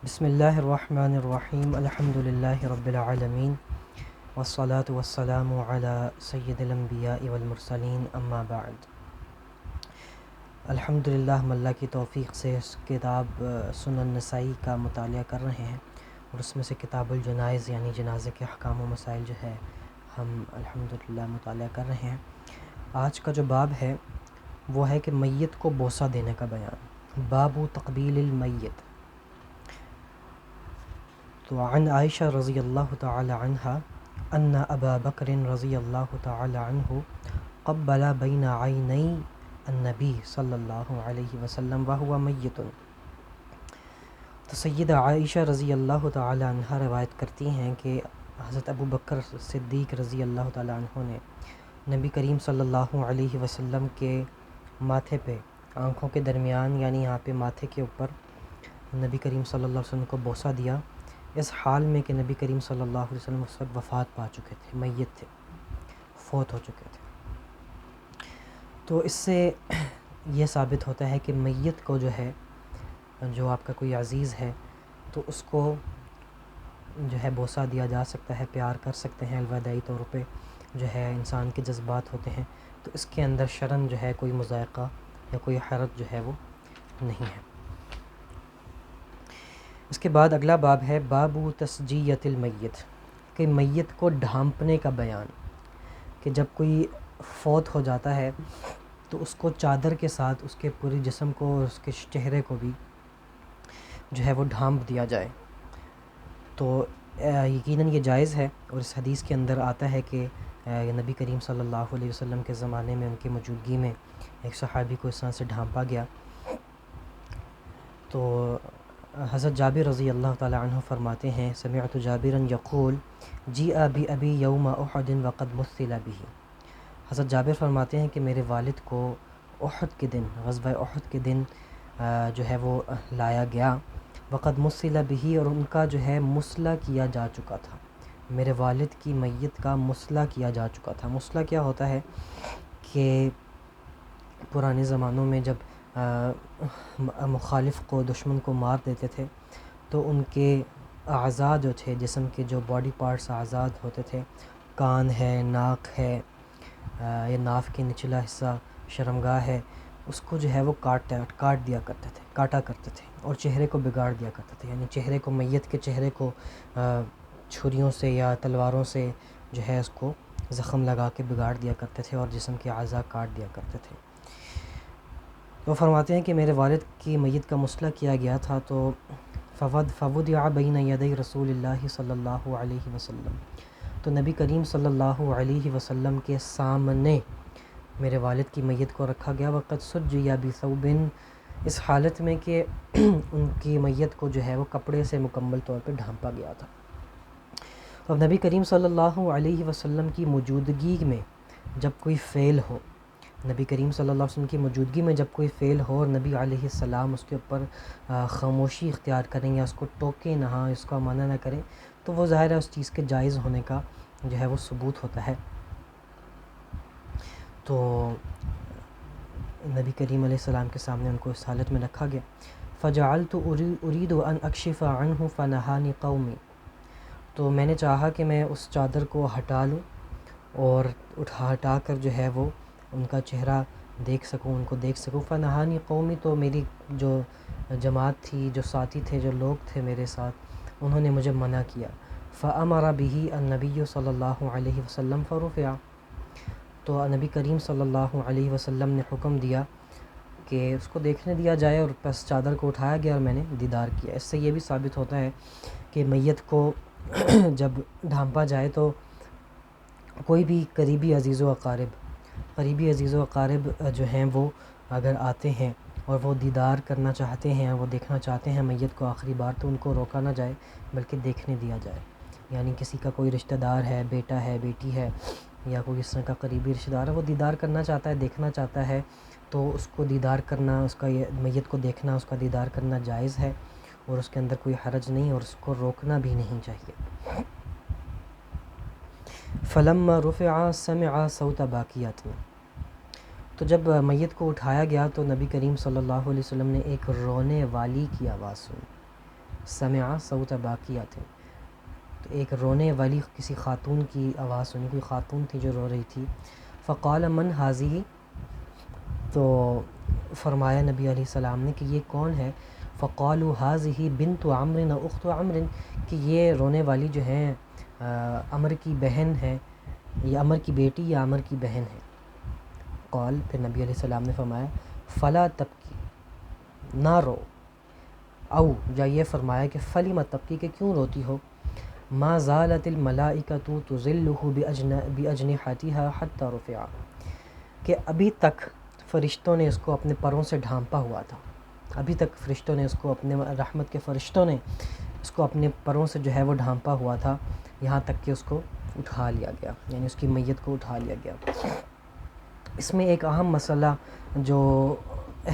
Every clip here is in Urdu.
بسم اللہ الرحمن الرحیم الحمد للہ رب العالمین والصلاة والسلام علی سید الانبیاء والمرسلین اما بعد۔ الحمد للہ ہم اللہ کی توفیق سے اس کتاب سنن نسائی کا مطالعہ کر رہے ہیں، اور اس میں سے کتاب الجنائز یعنی جنازے کے احکام و مسائل جو ہے ہم الحمد للہ مطالعہ کر رہے ہیں۔ آج کا جو باب ہے وہ ہے کہ میت کو بوسہ دینے کا بیان، باب تقبیل المیت۔ تو عن عائشہ رضی اللہ تعالی عنہ ان ابا بکر رضی اللہ تعالی عنہ قبل بین عینی النبی صلی اللہ علیہ وسلم وہو میت۔ تو سیدہ عائشہ رضی اللہ تعالی عنہ روایت کرتی ہیں کہ حضرت ابو بکر صدیق رضی اللہ تعالی عنہ نے نبی کریم صلی اللہ علیہ وسلم کے ماتھے پہ، آنکھوں کے درمیان یعنی یہاں پہ ماتھے کے اوپر نبی کریم صلی اللہ علیہ وسلم کو بوسہ دیا، اس حال میں کہ نبی کریم صلی اللہ علیہ وسلم اس وقت وفات پا چکے تھے، میت تھے، فوت ہو چکے تھے۔ تو اس سے یہ ثابت ہوتا ہے کہ میت کو جو ہے، جو آپ کا کوئی عزیز ہے تو اس کو جو ہے بوسہ دیا جا سکتا ہے، پیار کر سکتے ہیں الوداعی طور پہ، جو ہے انسان کے جذبات ہوتے ہیں، تو اس کے اندر شرعاً جو ہے کوئی مضائقہ یا کوئی حرج جو ہے وہ نہیں ہے۔ اس کے بعد اگلا باب ہے باب تسجیۃ المیت، کہ میت کو ڈھانپنے کا بیان، کہ جب کوئی فوت ہو جاتا ہے تو اس کو چادر کے ساتھ اس کے پورے جسم کو اور اس کے چہرے کو بھی جو ہے وہ ڈھانپ دیا جائے۔ تو یقیناً یہ جائز ہے، اور اس حدیث کے اندر آتا ہے کہ نبی کریم صلی اللہ علیہ وسلم کے زمانے میں ان کی موجودگی میں ایک صحابی کو اس طرح سے ڈھانپا گیا۔ تو حضرت جابر رضی اللہ تعالی عنہ فرماتے ہیں سمعت جابرا یقول جیء بأبی یوم احد وقد مثل به۔ حضرت جابر فرماتے ہیں کہ میرے والد کو احد کے دن، غزوہ احد کے دن جو ہے وہ لایا گیا، وقد مثل به، اور ان کا جو ہے مسلح کیا جا چکا تھا، میرے والد کی میت کا مسلح کیا جا چکا تھا۔ مسلح کیا ہوتا ہے کہ پرانے زمانوں میں جب مخالف کو، دشمن کو مار دیتے تھے تو ان کے اعضاء جو تھے، جسم کے جو باڈی پارٹس آزاد ہوتے تھے، کان ہے، ناک ہے، یا ناف کے نچلا حصہ شرمگاہ ہے، اس کو جو ہے وہ کاٹ دیا کرتے تھے، کاٹا کرتے تھے، اور چہرے کو بگاڑ دیا کرتے تھے، یعنی چہرے کو، میت کے چہرے کو چھریوں سے یا تلواروں سے جو ہے اس کو زخم لگا کے بگاڑ دیا کرتے تھے، اور جسم کے اعضاء کاٹ دیا کرتے تھے۔ تو فرماتے ہیں کہ میرے والد کی میت کا مسلح کیا گیا تھا، تو فوضع بین یدی رسول اللہ صلی اللہ علیہ وسلم، تو نبی کریم صلی اللہ علیہ وسلم کے سامنے میرے والد کی میت کو رکھا گیا، وقد سجی بثوب، اس حالت میں کہ ان کی میت کو جو ہے وہ کپڑے سے مکمل طور پہ ڈھانپا گیا تھا۔ تو اب نبی کریم صلی اللہ علیہ وسلم کی موجودگی میں جب کوئی فعل ہو، نبی کریم صلی اللہ علیہ وسلم کی موجودگی میں جب کوئی فعل ہو اور نبی علیہ السلام اس کے اوپر خاموشی اختیار کریں یا اس کو ٹوکیں نہ، اس کا منع نہ کریں، تو وہ ظاہر ہے اس چیز کے جائز ہونے کا جو ہے وہ ثبوت ہوتا ہے۔ تو نبی کریم علیہ السلام کے سامنے ان کو اس حالت میں رکھا گیا۔ فجعلت اريد ان اکشف عنه فنهاني قومي، تو میں نے چاہا کہ میں اس چادر کو ہٹا لوں اور ہٹا کر جو ہے وہ ان کا چہرہ دیکھ سکوں، ان کو دیکھ سکوں۔ فنہانی قومی، تو میری جو جماعت تھی، جو ساتھی تھے، جو لوگ تھے میرے ساتھ، انہوں نے مجھے منع کیا۔ فأمر به النبی صلی اللہ علیہ وسلم فرفع، تو نبی کریم صلی اللہ علیہ وسلم نے حکم دیا کہ اس کو دیکھنے دیا جائے، اور بس چادر کو اٹھایا گیا اور میں نے دیدار کیا۔ اس سے یہ بھی ثابت ہوتا ہے کہ میت کو جب ڈھانپا جائے تو کوئی بھی قریبی عزیز و اقارب جو ہیں وہ اگر آتے ہیں اور وہ دیدار کرنا چاہتے ہیں، وہ دیکھنا چاہتے ہیں میت کو آخری بار، تو ان کو روکا نہ جائے بلکہ دیکھنے دیا جائے۔ یعنی کسی کا کوئی رشتہ دار ہے، بیٹا ہے، بیٹی ہے، یا کوئی اس طرح کا قریبی رشتہ دار ہے، وہ دیدار کرنا چاہتا ہے، دیکھنا چاہتا ہے، تو اس کو دیدار کرنا، اس کا میت کو دیکھنا، اس کا دیدار کرنا جائز ہے، اور اس کے اندر کوئی حرج نہیں، اور اس کو روکنا بھی نہیں چاہیے۔ فلما رفع سمع صوت باکیات، تو جب میت کو اٹھایا گیا تو نبی کریم صلی اللہ علیہ وسلم نے ایک رونے والی کی آواز سنی، سمع صوت باقیات، تو ایک رونے والی کسی خاتون کی آواز سنی، کوئی خاتون تھی جو رو رہی تھی. فقال من هذه، تو فرمایا نبی علیہ السلام نے کہ یہ کون ہے؟ فقالوا هذه بنت عمرو و اخت عمرو، کہ یہ رونے والی جو ہیں عمر کی بہن ہے، یا عمر کی بیٹی یا عمر کی بہن ہے. قال، پھر نبی علیہ السلام نے فرمایا فلا تبکی، نہ رو. او یا یہ فرمایا کہ فلم تبکی، کہ کیوں روتی ہو؟ ما زالت الملائکۃ تظلہ باجنحتها حتی رفع، کہ ابھی تک فرشتوں نے اس کو اپنے پروں سے ڈھانپا ہوا تھا، ابھی تک فرشتوں نے اس کو اپنے رحمت کے فرشتوں نے اس کو اپنے پروں سے جو ہے وہ ڈھانپا ہوا تھا، یہاں تک کہ اس کو اٹھا لیا گیا، یعنی اس کی میت کو اٹھا لیا گیا. اس میں ایک اہم مسئلہ جو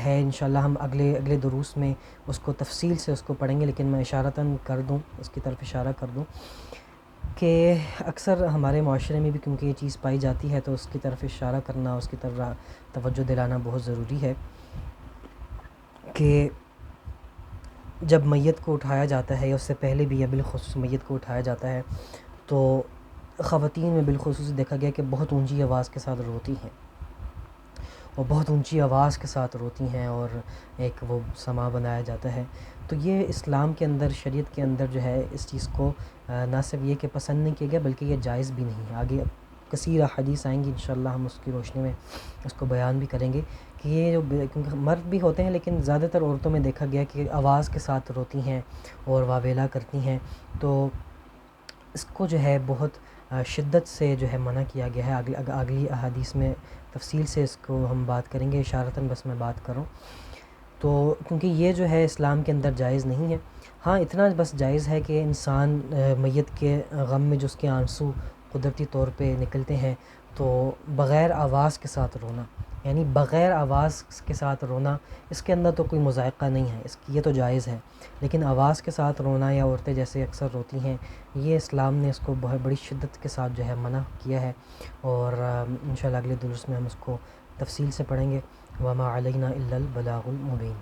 ہے انشاءاللہ ہم اگلے دروس میں اس کو تفصیل سے اس کو پڑھیں گے، لیکن میں اشارتاً کر دوں، اس کی طرف اشارہ کر دوں کہ اکثر ہمارے معاشرے میں بھی کیونکہ یہ چیز پائی جاتی ہے تو اس کی طرف اشارہ کرنا، اس کی طرف توجہ دلانا بہت ضروری ہے کہ جب میت کو اٹھایا جاتا ہے یا اس سے پہلے بھی یا بالخصوص میت کو اٹھایا جاتا ہے تو خواتین میں بالخصوص دیکھا گیا کہ بہت اونچی آواز کے ساتھ روتی ہیں، اور بہت اونچی آواز کے ساتھ روتی ہیں، اور ایک وہ سما بنایا جاتا ہے. تو یہ اسلام کے اندر، شریعت کے اندر جو ہے اس چیز کو نہ صرف یہ کہ پسند نہیں کیا گیا بلکہ یہ جائز بھی نہیں ہے. آگے کثیر احادیث آئیں گی انشاءاللہ، ہم اس کی روشنی میں اس کو بیان بھی کریں گے کہ یہ جو کیونکہ مرد بھی ہوتے ہیں لیکن زیادہ تر عورتوں میں دیکھا گیا کہ آواز کے ساتھ روتی ہیں اور واویلا کرتی ہیں، تو اس کو جو ہے بہت شدت سے جو ہے منع کیا گیا ہے. اگلی احادیث میں تفصیل سے اس کو ہم بات کریں گے، اشارتاً بس میں بات کروں تو کیونکہ یہ جو ہے اسلام کے اندر جائز نہیں ہے. ہاں اتنا بس جائز ہے کہ انسان میت کے غم میں جو اس کے آنسو قدرتی طور پہ نکلتے ہیں تو بغیر آواز کے ساتھ رونا، یعنی بغیر آواز کے ساتھ رونا، اس کے اندر تو کوئی مذائقہ نہیں ہے، یہ تو جائز ہے. لیکن آواز کے ساتھ رونا یا عورتیں جیسے اکثر روتی ہیں، یہ اسلام نے اس کو بہت بڑی شدت کے ساتھ جو ہے منع کیا ہے، اور انشاءاللہ اگلے دروس میں ہم اس کو تفصیل سے پڑھیں گے. وما علینا الا البلاغ المبین.